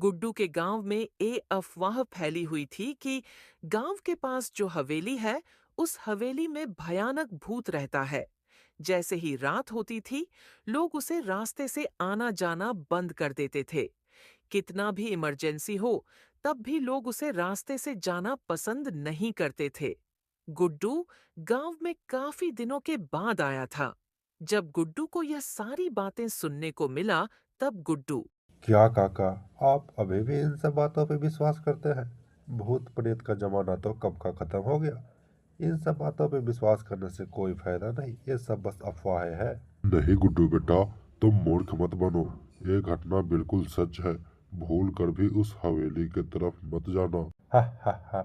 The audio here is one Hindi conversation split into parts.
गुड्डू के गांव में ये अफवाह फैली हुई थी कि गांव के पास जो हवेली है, उस हवेली में भयानक भूत रहता है। जैसे ही रात होती थी, लोग उसे रास्ते से आना जाना बंद कर देते थे। कितना भी इमरजेंसी हो, तब भी लोग उसे रास्ते से जाना पसंद नहीं करते थे। गुड्डू गांव में काफी दिनों के बाद आया था। जब गुड्डू को यह सारी बातें सुनने को मिला, तब गुड्डू क्या काका, आप अभी भी इन सब बातों पे विश्वास करते हैं? भूत प्रेत का जमाना तो कब का खत्म हो गया। इन सब बातों पे विश्वास करने से कोई फायदा नहीं, ये सब बस अफवाहें हैं। नहीं गुड्डू बेटा, तुम मूर्ख मत बनो। ये घटना बिल्कुल सच है। भूल कर भी उस हवेली की तरफ मत जाना। हा हा हा,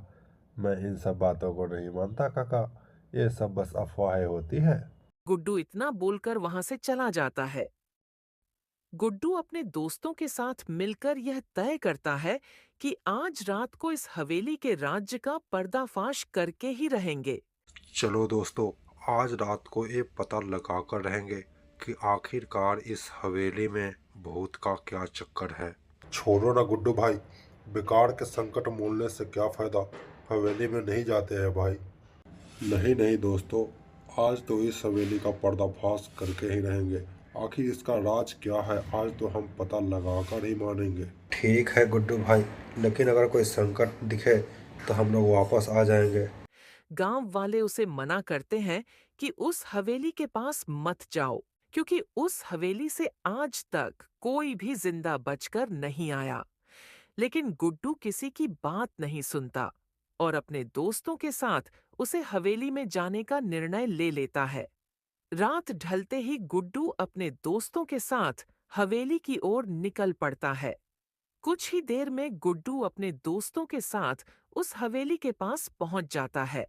मैं इन सब बातों को नहीं मानता काका। ये सब बस अफवाहें होती है। गुड्डू इतना बोलकर वहां से चला जाता है। गुड्डू अपने दोस्तों के साथ मिलकर यह तय करता है कि आज रात को इस हवेली के राज्य का पर्दाफाश करके ही रहेंगे। चलो दोस्तों, आज रात को ये पता लगा कर रहेंगे कि आखिरकार इस हवेली में भूत का क्या चक्कर है। छोड़ो ना गुड्डू भाई, बेकार के संकट मोलने से क्या फायदा। हवेली में नहीं जाते हैं भाई। नहीं नहीं दोस्तों, आज तो इस हवेली का पर्दाफाश करके ही रहेंगे। आखिर इसका राज क्या है, आज तो हम पता लगा कर ही मानेंगे। ठीक है गुड्डू भाई, लेकिन अगर कोई संकट दिखे तो हम लोग वापस आ जाएंगे। गांव वाले उसे मना करते हैं कि उस हवेली के पास मत जाओ, क्योंकि उस हवेली से आज तक कोई भी जिंदा बचकर नहीं आया। लेकिन गुड्डू किसी की बात नहीं सुनता और अपने दोस्तों के साथ उसे हवेली में जाने का निर्णय ले लेता है। रात ढलते ही गुड्डू अपने दोस्तों के साथ हवेली की ओर निकल पड़ता है। कुछ ही देर में गुड्डू अपने दोस्तों के साथ उस हवेली के पास पहुंच जाता है।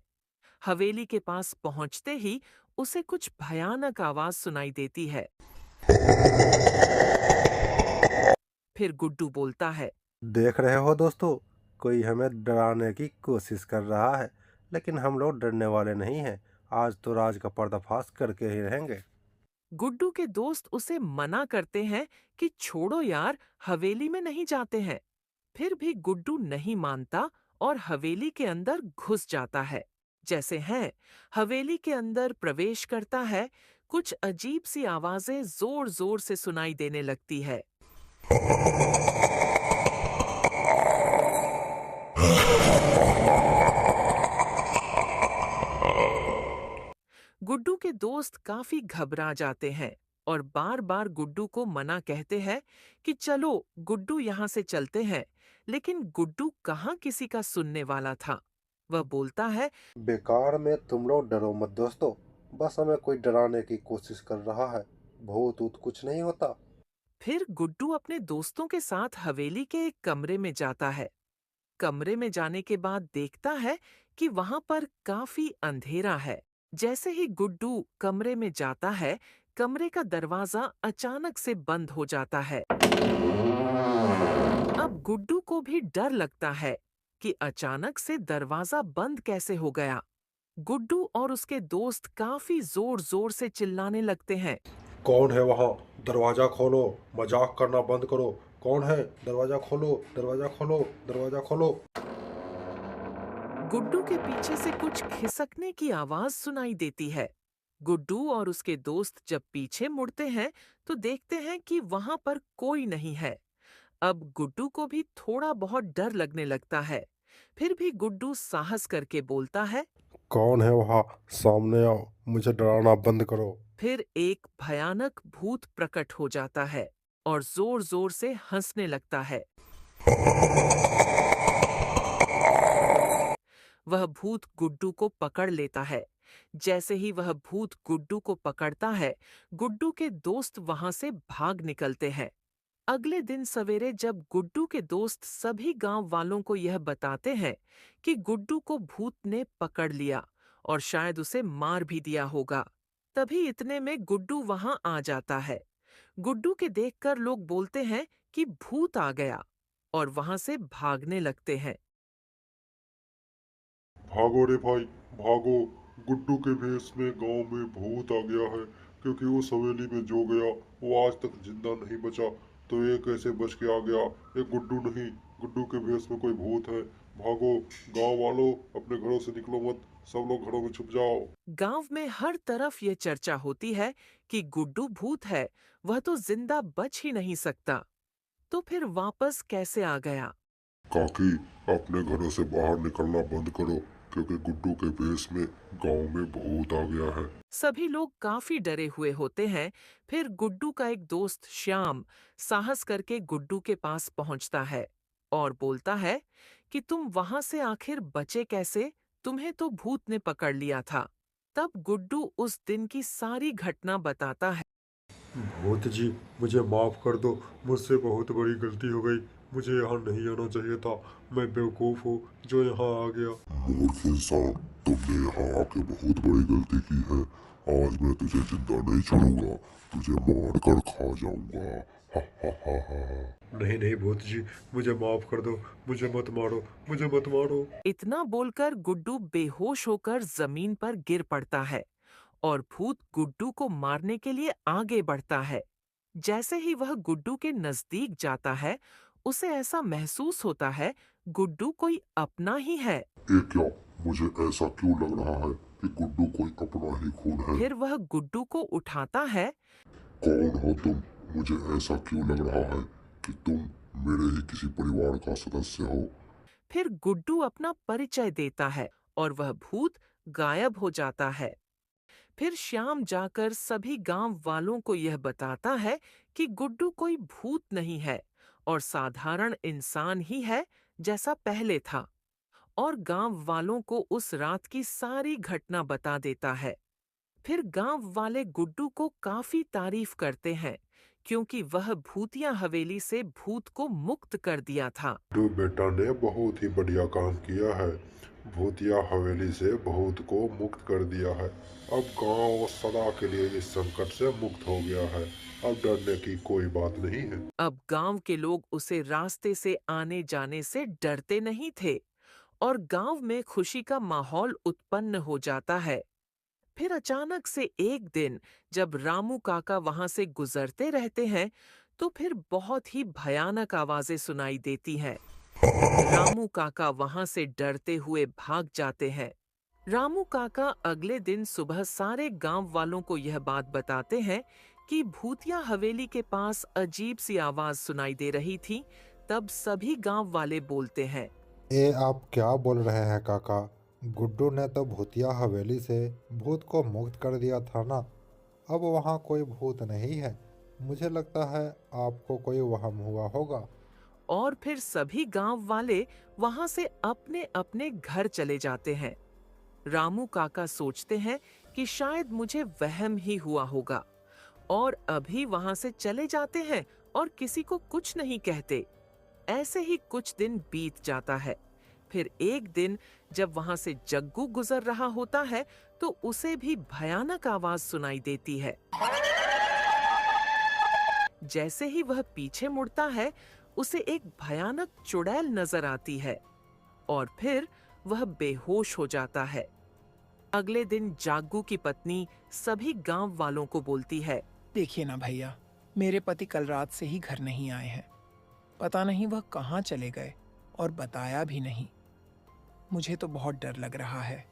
हवेली के पास पहुंचते ही उसे कुछ भयानक आवाज सुनाई देती है। फिर गुड्डू बोलता है, देख रहे हो दोस्तों, कोई हमें डराने की कोशिश कर रहा है, लेकिन हम लोग डरने वाले नहीं हैं। आज तो राज का पर्दाफाश करके ही रहेंगे। गुड्डू के दोस्त उसे मना करते हैं कि छोड़ो यार, हवेली में नहीं जाते हैं। फिर भी गुड्डू नहीं मानता और हवेली के अंदर घुस जाता है। जैसे हैं, हवेली के अंदर प्रवेश करता है, कुछ अजीब सी आवाजें जोर जोर से सुनाई देने लगती है। गुड्डू के दोस्त काफी घबरा जाते हैं और बार बार गुड्डू को मना कहते हैं कि चलो गुड्डू यहाँ से चलते हैं। लेकिन गुड्डू कहाँ किसी का सुनने वाला था। वह बोलता है, बेकार में तुम लोग डरो मत दोस्तों, बस हमें कोई डराने की कोशिश कर रहा है। भूत ऊत कुछ नहीं होता। फिर गुड्डू अपने दोस्तों के साथ हवेली के एक कमरे में जाता है। कमरे में जाने के बाद देखता है कि वहां पर काफी अंधेरा है। जैसे ही गुड्डू कमरे में जाता है, कमरे का दरवाजा अचानक से बंद हो जाता है। अब गुड्डू को भी डर लगता है कि अचानक से दरवाजा बंद कैसे हो गया। गुड्डू और उसके दोस्त काफी जोर जोर से चिल्लाने लगते हैं। कौन है वहाँ? दरवाजा खोलो। मजाक करना बंद करो। कौन है? दरवाजा खोलो, दरवाजा खोलो, दरवाजा खोलो। गुड्डू के पीछे से कुछ खिसकने की आवाज सुनाई देती है। गुड्डू और उसके दोस्त जब पीछे मुड़ते हैं, तो देखते हैं कि वहां पर कोई नहीं है। अब गुड्डू को भी थोड़ा बहुत डर लगने लगता है। फिर भी गुड्डू साहस करके बोलता है। कौन है वहाँ? सामने आओ, मुझे डराना बंद करो। फिर एक भयानक भूत प्रकट हो जाता है और जोर जोर से हंसने लगता है। वह भूत गुड्डू को पकड़ लेता है। जैसे ही वह भूत गुड्डू को पकड़ता है, गुड्डू के दोस्त वहां से भाग निकलते हैं। अगले दिन सवेरे जब गुड्डू के दोस्त सभी गांव वालों को यह बताते हैं कि गुड्डू को भूत ने पकड़ लिया और शायद उसे मार भी दिया होगा, तभी इतने में गुड्डू वहां आ जाता है। गुड्डू के देखकर लोग बोलते हैं कि भूत आ गया और वहां से भागने लगते हैं। भागो रे भाई, भागो। गुड्डू के भेष में गांव में भूत आ गया है, क्योंकि उस हवेली में जो गया वो आज तक जिंदा नहीं बचा। तो ये कैसे बच के आ गया? ये गुड्डू नहीं, गुड्डू के भेष में कोई भूत है। भागो गांव वालों, अपने घरों से निकलो मत, सब लोग घरों में छुप जाओ। गांव में हर तरफ ये चर्चा होती है कि गुड्डू भूत है, वह तो जिंदा बच ही नहीं सकता। तो फिर वापस कैसे आ गया? काकी, अपने घरों से बाहर निकलना बंद करो, क्योंकि गुड्डू के भेष में गांव में भूत आ गया है। सभी लोग काफी डरे हुए होते हैं। फिर गुड्डू का एक दोस्त श्याम साहस करके गुड्डू के पास पहुंचता है और बोलता है कि तुम वहां से आखिर बचे कैसे? तुम्हें तो भूत ने पकड़ लिया था। तब गुड्डू उस दिन की सारी घटना बताता है। भूत जी, मुझे माफ़ कर दो, मुझसे बहुत बड़ी गलती हो गई। मुझे यहाँ नहीं आना चाहिए था। मैं बेवकूफ़ हूँ जो यहाँ आ गया। मूर्ख इंसान, तुमने यहाँ आके बहुत बड़ी गलती की है। आज मैं तुझे जिंदा नहीं छोड़ूंगा, तुझे मार कर खा जाऊंगा। हा हा हा हा। नहीं नहीं भूत जी, मुझे माफ़ कर दो, मुझे मत मारो, मुझे मत मारो। इतना बोलकर गुड्डू बेहोश होकर जमीन पर गिर पड़ता है और भूत गुड्डू को मारने के लिए आगे बढ़ता है। जैसे ही वह गुड्डू के नजदीक जाता है, उसे ऐसा महसूस होता है गुड्डू कोई अपना ही है। ये क्या? मुझे ऐसा क्यों लग रहा है कि गुड्डू कोई अपना ही खून है? फिर वह गुड्डू को उठाता है। कौन हो तुम? मुझे ऐसा क्यों लग रहा है कि तुम मेरे ही किसी परिवार का सदस्य हो? फिर गुड्डू अपना परिचय देता है और वह भूत गायब हो जाता है। फिर श्याम जाकर सभी गांव वालों को यह बताता है कि गुड्डू कोई भूत नहीं है और साधारण इंसान ही है, जैसा पहले था। और गांव वालों को उस रात की सारी घटना बता देता है। फिर गांव वाले गुड्डू को काफी तारीफ करते हैं, क्योंकि वह भूतिया हवेली से भूत को मुक्त कर दिया था। तो बेटा ने बहुत ही बढ़िया काम किया है। भूतिया हवेली से भूत को मुक्त कर दिया है। अब गांव सदा के लिए इस संकट से मुक्त हो गया है। अब डरने की कोई बात नहीं है। अब गांव के लोग उसे रास्ते से आने जाने से डरते नहीं थे और गांव में खुशी का माहौल उत्पन्न हो जाता है। फिर अचानक से एक दिन जब रामू काका वहां से गुजरते रहते हैं, तो फिर बहुत ही भयानक आवाजें सुनाई देती हैं। रामू काका वहां से डरते हुए भाग जाते हैं। रामू काका अगले दिन सुबह सारे गांव वालों को यह बात बताते हैं कि भूतिया हवेली के पास अजीब सी आवाज सुनाई दे रही थी। तब सभी गांव वाले बोलते हैं। ये आप क्या बोल रहे हैं काका? गुड्डू ने तो भूतिया हवेली से भूत को मुक्त कर दिया था ना। अब वहाँ कोई भूत नहीं है। मुझे लगता है आपको कोई वहम हुआ होगा। और फिर सभी गांव वाले वहां से अपने अपने घर चले जाते हैं। रामू काका सोचते हैं कि शायद मुझे वहम ही हुआ होगा, और अभी वहां से चले जाते हैं और किसी को कुछ नहीं कहते। ऐसे ही कुछ दिन बीत जाता है। फिर एक दिन जब वहां से जग्गू गुजर रहा होता है, तो उसे भी भयानक आवाज सुनाई देती है। जैसे ही वह पीछे मुड़ता है, उसे एक भयानक चुड़ैल नजर आती है और फिर वह बेहोश हो जाता है। अगले दिन जाग्गू की पत्नी सभी गांव वालों को बोलती है। देखिए ना भैया, मेरे पति कल रात से ही घर नहीं आए हैं। पता नहीं वह कहाँ चले गए और बताया भी नहीं। मुझे तो बहुत डर लग रहा है,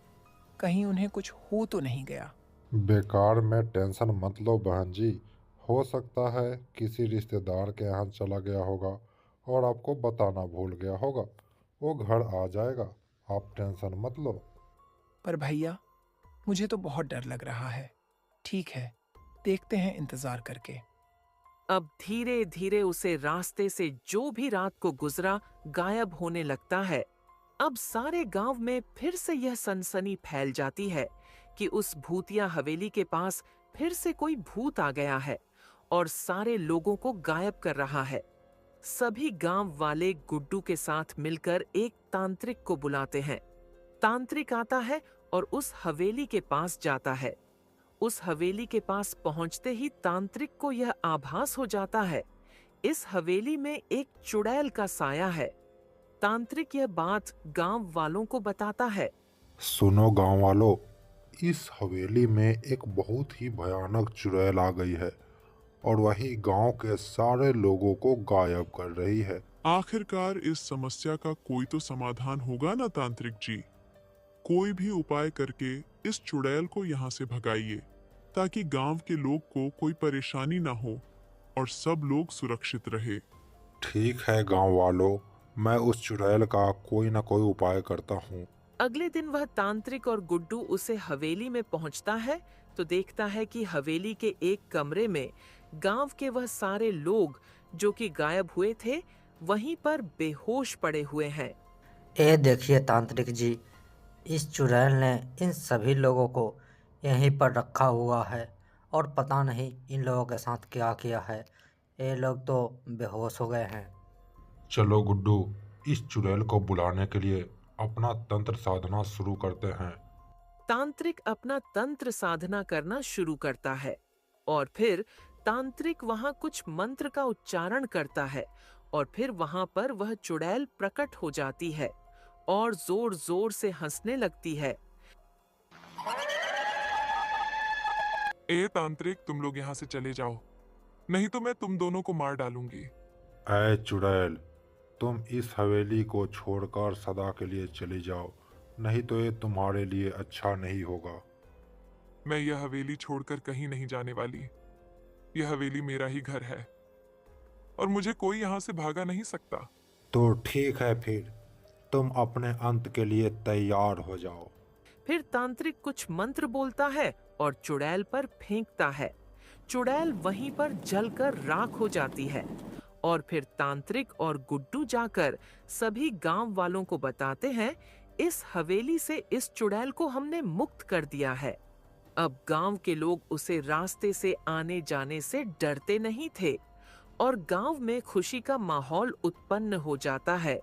कहीं उन्हें कुछ हो तो नहीं गया। बेकार में टेंशन मत लो बहन जी। हो सकता है किसी रिश्तेदार के यहाँ चला गया होगा और आपको बताना भूल गया होगा। वो घर आ जाएगा, आप टेंशन मत लो। पर भैया, मुझे तो बहुत डर लग रहा है। ठीक है, देखते हैं इंतजार करके। अब धीरे धीरे उसे रास्ते से जो भी रात को गुजरा गायब होने लगता है। अब सारे गांव में फिर से यह सनसनी फैल जाती है कि उस भूतिया हवेली के पास फिर से कोई भूत आ गया है और सारे लोगों को गायब कर रहा है। सभी गांव वाले गुड्डू के साथ मिलकर एक तांत्रिक को बुलाते हैं। तांत्रिक आता है और उस हवेली के पास जाता है। उस हवेली के पास पहुंचते ही तांत्रिक को यह आभास हो जाता है, इस हवेली में एक चुड़ैल का साया है। तांत्रिक यह बात गांव वालों को बताता है। सुनो गांव वालों, इस हवेली में एक बहुत ही भयानक चुड़ैल आ गई है और वही गांव के सारे लोगों को गायब कर रही है। आखिरकार इस समस्या का कोई तो समाधान होगा ना तांत्रिक जी। कोई भी उपाय करके इस चुड़ैल को यहाँ से भगाइए, ताकि गांव के लोग को कोई परेशानी ना हो और सब लोग सुरक्षित रहे। ठीक है गांव वालों, मैं उस चुड़ैल का कोई ना कोई उपाय करता हूँ। अगले दिन वह तांत्रिक और गुड्डू उसे हवेली में पहुंचता है तो देखता है कि हवेली के एक कमरे में गांव के वह सारे लोग जो कि गायब हुए थे वहीं पर बेहोश पड़े हुए हैं। ये देखिए तांत्रिक जी, इस चुड़ैल ने इन सभी लोगों को यहीं पर रखा हुआ है और पता नहीं इन लोगों के साथ क्या किया है। ये लोग तो बेहोश हो गए हैं। चलो गुड्डू, इस चुड़ैल को बुलाने के लिए अपना तंत्र साधना शुरू करते हैं। तांत्रिक अपना तंत्र साधना करना शुरू करता है और फिर तांत्रिक वहां कुछ मंत्र का उच्चारण करता है और फिर वहां पर वह चुड़ैल प्रकट हो जाती है और जोर जोर से हंसने लगती है। ए तांत्रिक, तुम लोग यहाँ से चले जाओ, नहीं तो मैं तुम दोनों को मार डालूंगी। ऐ चुड़ैल, तुम इस हवेली को छोड़कर सदा के लिए चली जाओ, नहीं तो ये तुम्हारे लिए अच्छा नहीं होगा। मैं यह हवेली छोड़कर कहीं नहीं जाने वाली। यह हवेली मेरा ही घर है और मुझे कोई यहाँ से भागा नहीं सकता। तो ठीक है, फिर तुम अपने अंत के लिए तैयार हो जाओ। फिर तांत्रिक कुछ मंत्र बोलता है और चुड़ैल पर फेंकता है। चुड़ैल वहीं पर जलकर राख हो जाती है और फिर तांत्रिक और गुड्डू जाकर सभी गांव वालों को बताते हैं, इस हवेली से इस चुड़ैल को हमने मुक्त कर दिया है। अब गांव के लोग उसे रास्ते से आने जाने से डरते नहीं थे और गांव में खुशी का माहौल उत्पन्न हो जाता है।